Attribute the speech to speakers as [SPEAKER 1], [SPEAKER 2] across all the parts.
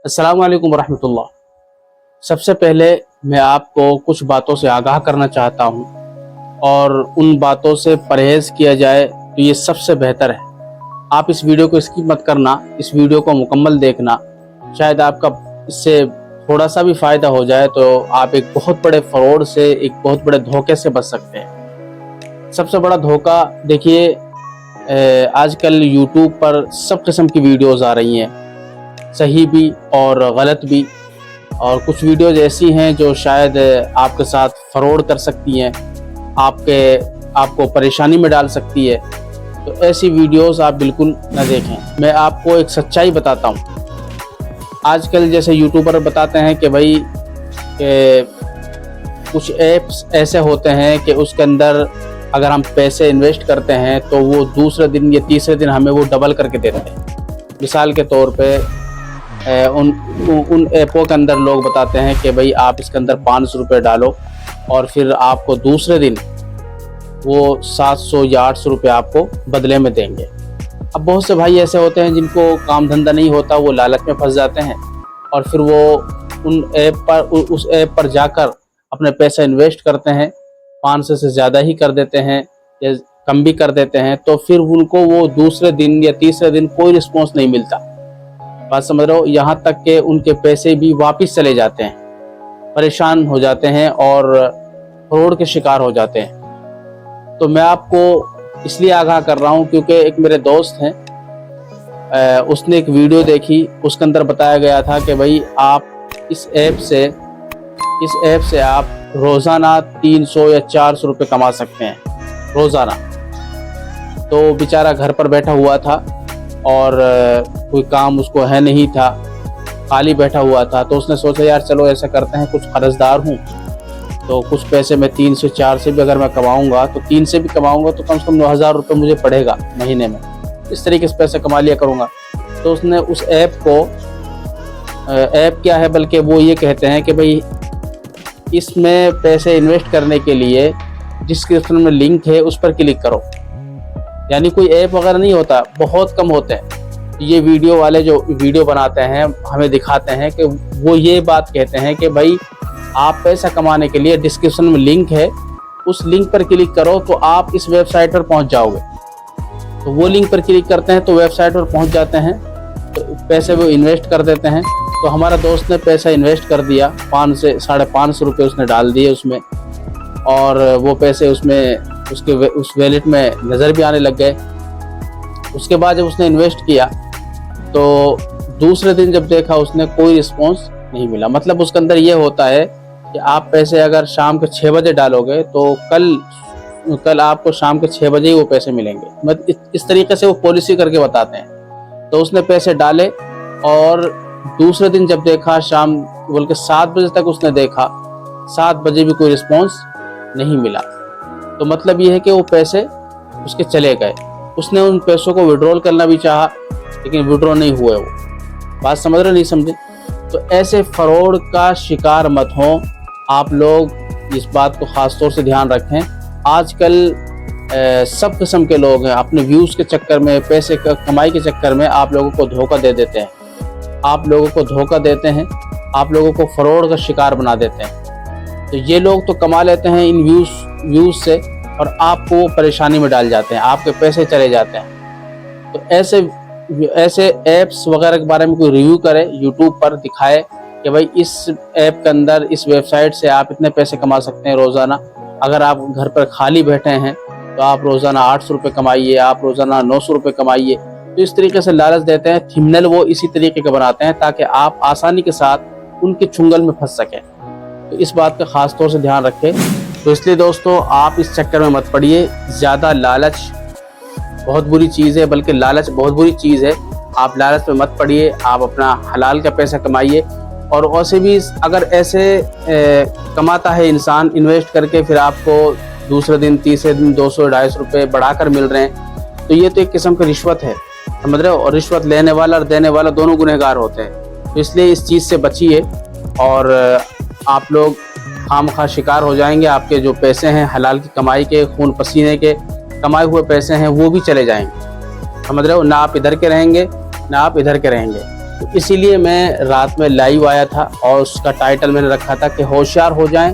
[SPEAKER 1] अस्सलाम वालेकुम रहमतुल्लाह। सबसे पहले मैं आपको कुछ बातों से आगाह करना चाहता हूँ और उन बातों से परहेज़ किया जाए तो ये सबसे बेहतर है। आप इस वीडियो को स्किप मत करना, इस वीडियो को मुकम्मल देखना। शायद आपका इससे थोड़ा सा भी फ़ायदा हो जाए तो आप एक बहुत बड़े फ्रॉड से, एक बहुत बड़े धोखे से बच सकते हैं। सबसे बड़ा धोखा देखिए, आजकल यूट्यूब पर सब किस्म की वीडियोज़ आ रही हैं, सही भी और गलत भी। और कुछ वीडियोज़ ऐसी हैं जो शायद आपके साथ फ्रॉड कर सकती हैं, आपको परेशानी में डाल सकती है। तो ऐसी वीडियोज़ आप बिल्कुल न देखें। मैं आपको एक सच्चाई बताता हूँ। आजकल जैसे यूट्यूबर बताते हैं कि भाई कुछ ऐप्स ऐसे होते हैं कि उसके अंदर अगर हम पैसे इन्वेस्ट करते हैं तो वो दूसरे दिन या तीसरे दिन हमें वो डबल करके देते हैं। मिसाल के तौर पे उन ऐपों के अंदर लोग बताते हैं कि भाई आप इसके अंदर 500 रुपये डालो और फिर आपको दूसरे दिन वो 700 या 800 रुपये आपको बदले में देंगे। अब बहुत से भाई ऐसे होते हैं जिनको काम धंधा नहीं होता, वो लालच में फंस जाते हैं और फिर वो उस ऐप पर जाकर अपने पैसे इन्वेस्ट करते हैं। 500 से ज़्यादा ही कर देते हैं या कम भी कर देते हैं, तो फिर उनको वो दूसरे दिन या तीसरे दिन कोई रिस्पॉन्स नहीं मिलता। बात समझ रहे हो? यहाँ तक कि उनके पैसे भी वापस चले जाते हैं, परेशान हो जाते हैं और फ्रॉड के शिकार हो जाते हैं। तो मैं आपको इसलिए आगाह कर रहा हूँ क्योंकि एक मेरे दोस्त हैं, उसने एक वीडियो देखी, उसके अंदर बताया गया था कि भाई आप इस ऐप से आप रोज़ाना 300 या 400 रुपये कमा सकते हैं रोज़ाना। तो बेचारा घर पर बैठा हुआ था और कोई काम उसको है नहीं था, खाली बैठा हुआ था। तो उसने सोचा यार चलो ऐसा करते हैं, कुछ कर्जदार हूँ तो कुछ पैसे मैं 3 से 4 से भी अगर मैं कमाऊँगा तो 3 से भी कमाऊँगा तो कम से कम 9,000 रुपये मुझे पड़ेगा महीने में। इस तरीके से पैसे कमा लिया करूँगा। तो उसने उस ऐप क्या है, बल्कि वो ये कहते हैं कि भाई इसमें पैसे इन्वेस्ट करने के लिए डिस्क्रिप्शन में लिंक है उस पर क्लिक करो। यानी कोई ऐप वगैरह नहीं होता, बहुत कम होते हैं। ये वीडियो वाले जो वीडियो बनाते हैं हमें दिखाते हैं कि वो ये बात कहते हैं कि भाई आप पैसा कमाने के लिए डिस्क्रिप्शन में लिंक है, उस लिंक पर क्लिक करो तो आप इस वेबसाइट पर पहुंच जाओगे। तो वो लिंक पर क्लिक करते हैं तो वेबसाइट पर पहुंच जाते हैं, तो पैसे वो इन्वेस्ट कर देते हैं। तो हमारा दोस्त ने पैसा इन्वेस्ट कर दिया, 500 से 550 रुपये उसने डाल दिए उसमें, और वो पैसे उसमें उस वैलेट में नज़र भी आने लग गए। उसके बाद जब उसने इन्वेस्ट किया तो दूसरे दिन जब देखा उसने कोई रिस्पॉन्स नहीं मिला। मतलब उसके अंदर ये होता है कि आप पैसे अगर शाम के 6 बजे डालोगे तो कल आपको शाम के 6 बजे ही वो पैसे मिलेंगे। मतलब इस तरीके से वो पॉलिसी करके बताते हैं। तो उसने पैसे डाले और दूसरे दिन जब देखा, शाम बोल के 7 बजे तक उसने देखा, 7 बजे भी कोई रिस्पॉन्स नहीं मिला। तो मतलब ये है कि वो पैसे उसके चले गए। उसने उन पैसों को विड्रॉल करना भी चाहा लेकिन विड्रॉ नहीं हुए। वो बात समझ रहे, नहीं समझे? तो ऐसे फ्रॉड का शिकार मत हो आप लोग, इस बात को ख़ास तौर से ध्यान रखें। आजकल सब किस्म के लोग हैं, अपने व्यूज़ के चक्कर में, पैसे कमाई के चक्कर में आप लोगों को धोखा दे देते हैं, आप लोगों को फ्रॉड का शिकार बना देते हैं। तो ये लोग तो कमा लेते हैं इन व्यूज़ से और आपको वो परेशानी में डाल जाते हैं, आपके पैसे चले जाते हैं। तो ऐसे ऐप्स वगैरह के बारे में कोई रिव्यू करे, यूट्यूब पर दिखाए कि भाई इस ऐप के अंदर, इस वेबसाइट से आप इतने पैसे कमा सकते हैं रोज़ाना। अगर आप घर पर खाली बैठे हैं तो आप रोज़ाना 800 रुपये कमाइए, आप रोज़ाना 900 रुपये कमाइए। तो इस तरीके से लालच देते हैं। थंबनेल वो इसी तरीके के बनाते हैं ताकि आप आसानी के साथ उनके चुंगल में फंस सकें। तो इस बात का ख़ास तौर से ध्यान रखें। तो इसलिए दोस्तों आप इस चक्कर में मत पड़िए। ज़्यादा लालच बहुत बुरी चीज़ है, बल्कि लालच बहुत बुरी चीज़ है। आप लालच में मत पड़िए, आप अपना हलाल का पैसा कमाइए। और वैसे भी अगर ऐसे कमाता है इंसान इन्वेस्ट करके, फिर आपको दूसरे दिन, तीसरे दिन 200-250 रुपये बढ़ाकर मिल रहे हैं, तो ये तो एक किस्म की रिश्वत है, समझ रहे हो? और रिश्वत लेने वाला और देने वाला दोनों गुनहगार होते हैं। तो इसलिए इस चीज़ से बचिए और आप लोग खामखा शिकार हो जाएंगे। आपके जो पैसे हैं हलाल की कमाई के, खून पसीने के कमाए हुए पैसे हैं, वो भी चले जाएंगे, समझ रहे हो? ना आप इधर के रहेंगे ना आप इधर के रहेंगे। तो इसीलिए मैं रात में लाइव आया था और उसका टाइटल मैंने रखा था कि होशियार हो जाएं,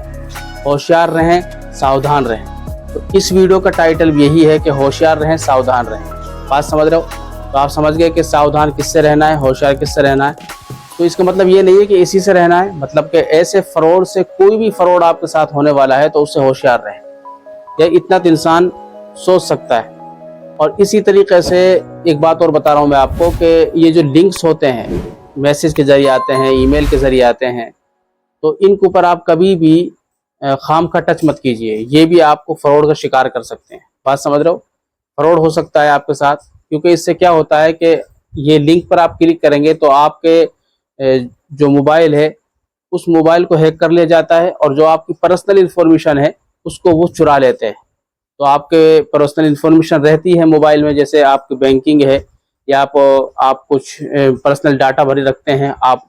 [SPEAKER 1] होशियार रहें, सावधान रहें। तो इस वीडियो का टाइटल यही है कि होशियार रहें, सावधान रहें। बात समझ रहे हो? तो आप समझ गए कि सावधान किससे रहना है, होशियार किससे रहना है। तो इसका मतलब ये नहीं है कि इसी से रहना है, मतलब कि ऐसे फ्रॉड से, कोई भी फ्रॉड आपके साथ होने वाला है तो उससे होशियार रहें। या इतना तो इंसान सोच सकता है। और इसी तरीके से एक बात और बता रहा हूँ मैं आपको कि ये जो लिंक्स होते हैं, मैसेज के जरिए आते हैं, ईमेल के जरिए आते हैं, तो इनके ऊपर आप कभी भी खाम का टच मत कीजिए। ये भी आपको फ्रॉड का शिकार कर सकते हैं। बात समझ रहे हो? फ्रॉड हो सकता है आपके साथ, क्योंकि इससे क्या होता है कि ये लिंक पर आप क्लिक करेंगे तो आपके जो मोबाइल है उस मोबाइल को हैक कर लिया जाता है, और जो आपकी पर्सनल इंफॉर्मेशन है उसको वो चुरा लेते हैं। तो आपके पर्सनल इंफॉर्मेशन रहती है मोबाइल में, जैसे आपकी बैंकिंग है या आप कुछ पर्सनल डाटा भरे रखते हैं आप,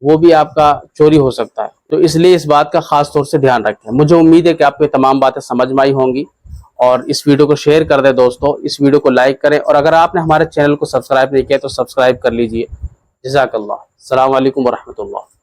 [SPEAKER 1] वो भी आपका चोरी हो सकता है। तो इसलिए इस बात का खास तौर से ध्यान रखें। मुझे उम्मीद है कि आपको तमाम बातें समझ में आई होंगी, और इस वीडियो को शेयर कर दें दोस्तों, इस वीडियो को लाइक करें, और अगर आपने हमारे चैनल को सब्सक्राइब नहीं किया तो सब्सक्राइब कर लीजिए। जज़ाकल्लाह। अस्सलाम वालेकुम व रहमतुल्लाह।